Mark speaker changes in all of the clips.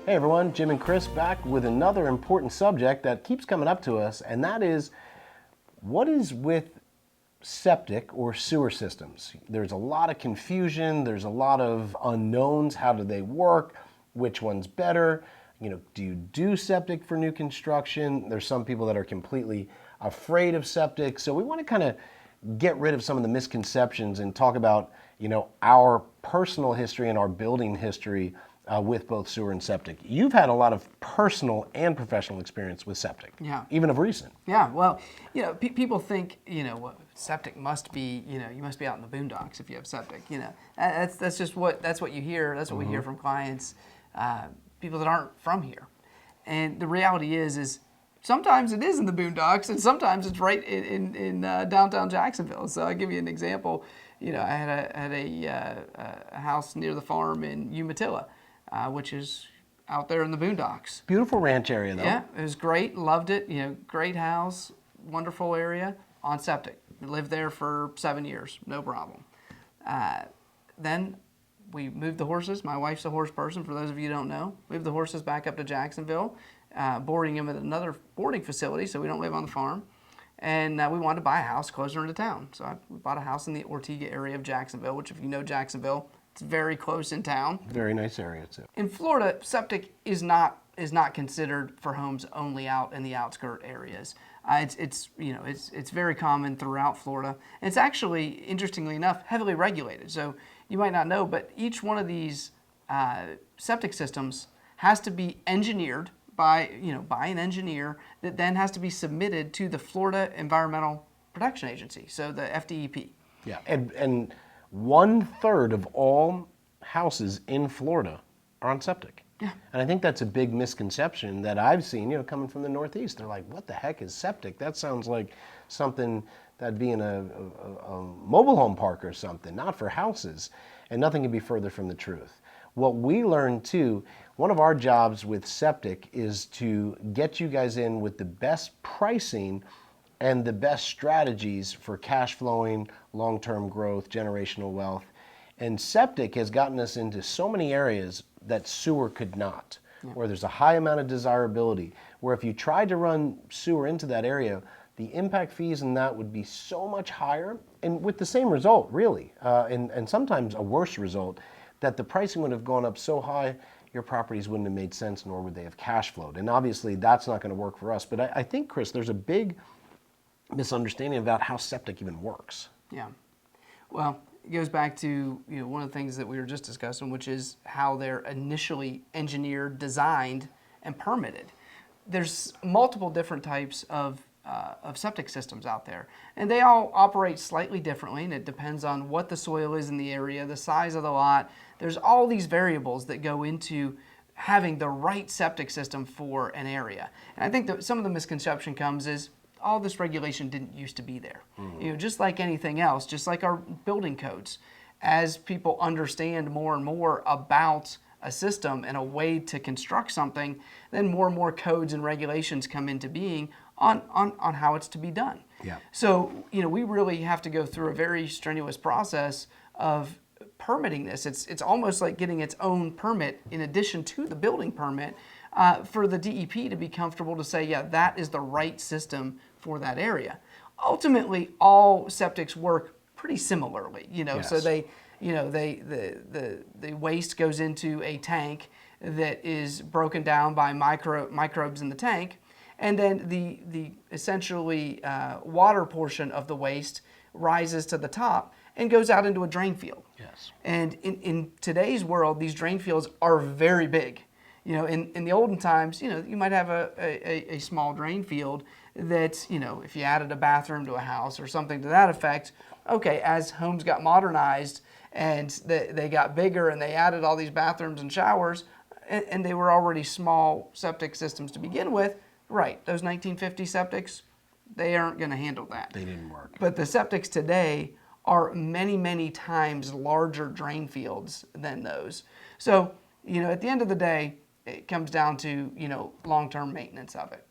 Speaker 1: Hey everyone, Jim and Chris back with another important subject that keeps coming up to us, and that is what is with septic or sewer systems? There's a lot of confusion, there's a lot of unknowns. How do they work? Which one's better? Do you do septic for new construction? There's some people that are completely afraid of septic. So we want to kind of get rid of some of the misconceptions and talk about, our personal history and our building history with both sewer and septic. You've had a lot of personal and professional experience with septic, even of recent.
Speaker 2: Yeah, well, people think, septic must be, you must be out in the boondocks if you have septic. That's what you hear. That's what we hear from clients, people that aren't from here. And the reality is sometimes it is in the boondocks, and sometimes it's right in downtown Jacksonville. So I'll give you an example. I had a house near the farm in Umatilla, which is out there in the boondocks.
Speaker 1: Beautiful ranch area, though.
Speaker 2: Yeah, it was great. Loved it. Great house, wonderful area on septic. Lived there for 7 years, no problem. Then we moved the horses. My wife's a horse person, for those of you who don't know. Moved the horses back up to Jacksonville, boarding them at another boarding facility, so we don't live on the farm. And we wanted to buy a house closer into town. So I bought a house in the Ortega area of Jacksonville, which if you know Jacksonville, it's very close in town.
Speaker 1: Very nice area, too.
Speaker 2: In Florida, septic is not considered for homes only out in the outskirt areas. It's very common throughout Florida. And it's actually, interestingly enough, heavily regulated. So you might not know, but each one of these septic systems has to be engineered by an engineer that then has to be submitted to the Florida Environmental Protection Agency, so the FDEP.
Speaker 1: Yeah, and 1/3 of all houses in Florida are on septic.
Speaker 2: Yeah.
Speaker 1: And I think that's a big misconception that I've seen, coming from the Northeast. They're like, what the heck is septic? That sounds like something that'd be in a mobile home park or something, not for houses. And nothing can be further from the truth. What we learned too, one of our jobs with septic is to get you guys in with the best pricing and the best strategies for cash flowing, long-term growth, generational wealth. And septic has gotten us into so many areas that sewer could not, where there's a high amount of desirability, where if you tried to run sewer into that area, the impact fees in that would be so much higher, and with the same result, really, and sometimes a worse result, that the pricing would have gone up so high, your properties wouldn't have made sense, nor would they have cash flowed. And obviously, that's not going to work for us. But I think, Chris, there's a big misunderstanding about how septic even works.
Speaker 2: Yeah. Well, it goes back to one of the things that we were just discussing, which is how they're initially engineered, designed, and permitted. There's multiple different types of septic systems out there, and they all operate slightly differently, and it depends on what the soil is in the area, the size of the lot. There's all these variables that go into having the right septic system for an area. And I think that some of the misconception comes is all this regulation didn't used to be there. Just like anything else, just like our building codes, as people understand more and more about a system and a way to construct something, then more and more codes and regulations come into being on how it's to be done.
Speaker 1: Yeah.
Speaker 2: So, we really have to go through a very strenuous process of permitting this. It's almost like getting its own permit in addition to the building permit for the DEP to be comfortable to say, yeah, that is the right system for that area. Ultimately, all septics work pretty similarly,
Speaker 1: Yes.
Speaker 2: so the waste goes into a tank that is broken down by microbes in the tank, and then the essentially water portion of the waste rises to the top and goes out into a drain field.
Speaker 1: Yes.
Speaker 2: And in today's world, these drain fields are very big. In the olden times, you might have a small drain field that, if you added a bathroom to a house or something to that effect, okay, as homes got modernized and they got bigger and they added all these bathrooms and showers, and they were already small septic systems to begin with, right, those 1950 septics, they aren't going to handle that.
Speaker 1: They didn't work.
Speaker 2: But the septics today are many, many times larger drain fields than those. So, at the end of the day, it comes down to, long-term maintenance of it.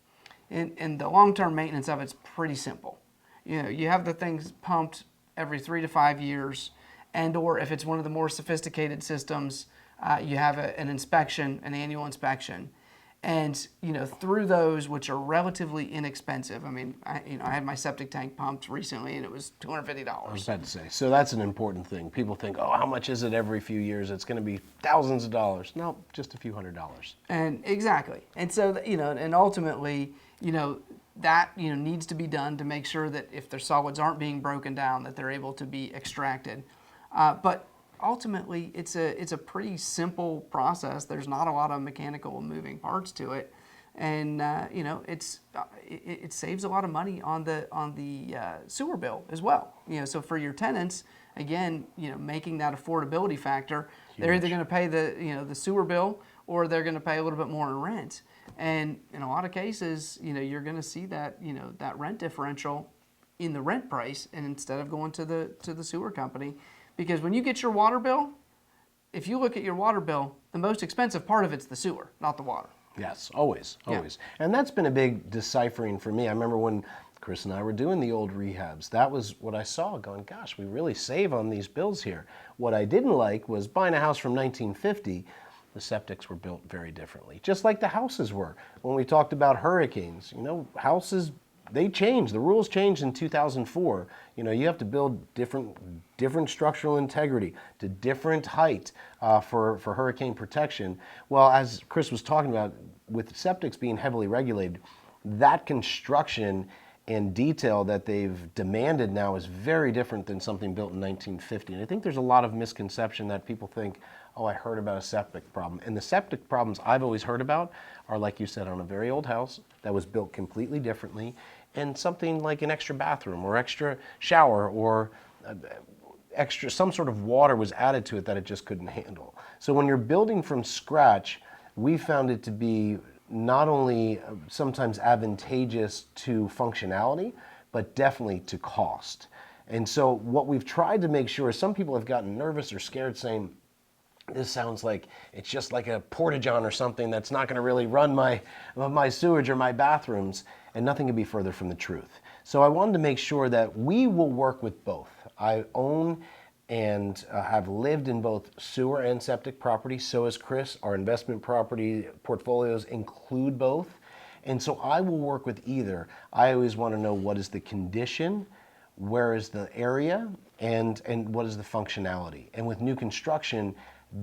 Speaker 2: And the long-term maintenance of it's pretty simple. You have the things pumped every 3 to 5 years, and or if it's one of the more sophisticated systems, you have an inspection, an annual inspection. And through those, which are relatively inexpensive. I mean, I had my septic tank pumped recently, and it was $250.
Speaker 1: I was about to say, so that's an important thing. People think, oh, how much is it every few years? It's going to be thousands of dollars. No, just a few $100s.
Speaker 2: And exactly. And so, and ultimately, that needs to be done to make sure that if their solids aren't being broken down, that they're able to be extracted. But ultimately, it's a pretty simple process. There's not a lot of mechanical moving parts to it, and it saves a lot of money on the sewer bill as well. So for your tenants, again, making that affordability factor, they're either going to pay the sewer bill or they're going to pay a little bit more in rent. And in a lot of cases, you're going to see that that rent differential in the rent price, and instead of going to the sewer company. Because when you get your water bill, if you look at your water bill, the most expensive part of it's the sewer, not the water.
Speaker 1: Yes, always. And that's been a big deciphering for me. I remember when Chris and I were doing the old rehabs, that was what I saw going, gosh, we really save on these bills here. What I didn't like was buying a house from 1950, the septics were built very differently, just like the houses were. When we talked about hurricanes, houses, they changed. The rules changed in 2004. You have to build different structural integrity to different height for hurricane protection. Well, as Chris was talking about, with septics being heavily regulated, that construction and detail that they've demanded now is very different than something built in 1950. And I think there's a lot of misconception that people think, oh, I heard about a septic problem. And the septic problems I've always heard about are, like you said, on a very old house that was built completely differently, and something like an extra bathroom or extra shower or some sort of water was added to it that it just couldn't handle. So when you're building from scratch, we found it to be not only sometimes advantageous to functionality, but definitely to cost. And so what we've tried to make sure is, some people have gotten nervous or scared saying, this sounds like it's just like a porta-john or something that's not going to really run my sewage or my bathrooms, and nothing could be further from the truth. So I wanted to make sure that we will work with both. I own and have lived in both sewer and septic property. So has Chris. Our investment property portfolios include both. And so I will work with either. I always want to know, what is the condition, where is the area, and what is the functionality. And with new construction,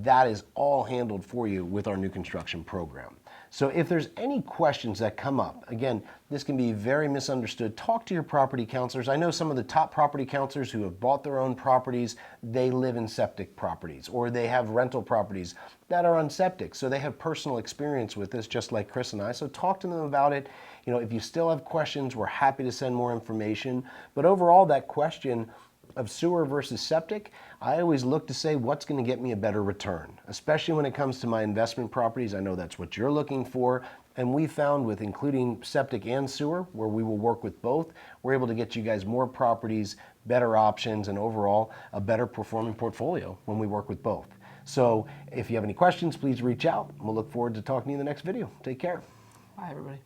Speaker 1: that is all handled for you with our new construction program. So if there's any questions that come up, again, this can be very misunderstood. Talk to your property counselors. I know some of the top property counselors who have bought their own properties, they live in septic properties, or they have rental properties that are on septic. So they have personal experience with this, just like Chris and I. So talk to them about it. If you still have questions, we're happy to send more information. But overall, that question of sewer versus septic, I always look to say, what's going to get me a better return, especially when it comes to my investment properties. I know that's what you're looking for. And we found, with including septic and sewer, where we will work with both, we're able to get you guys more properties, better options, and overall a better performing portfolio when we work with both. So if you have any questions, please reach out. We'll look forward to talking to you in the next video. Take care.
Speaker 2: Bye, everybody.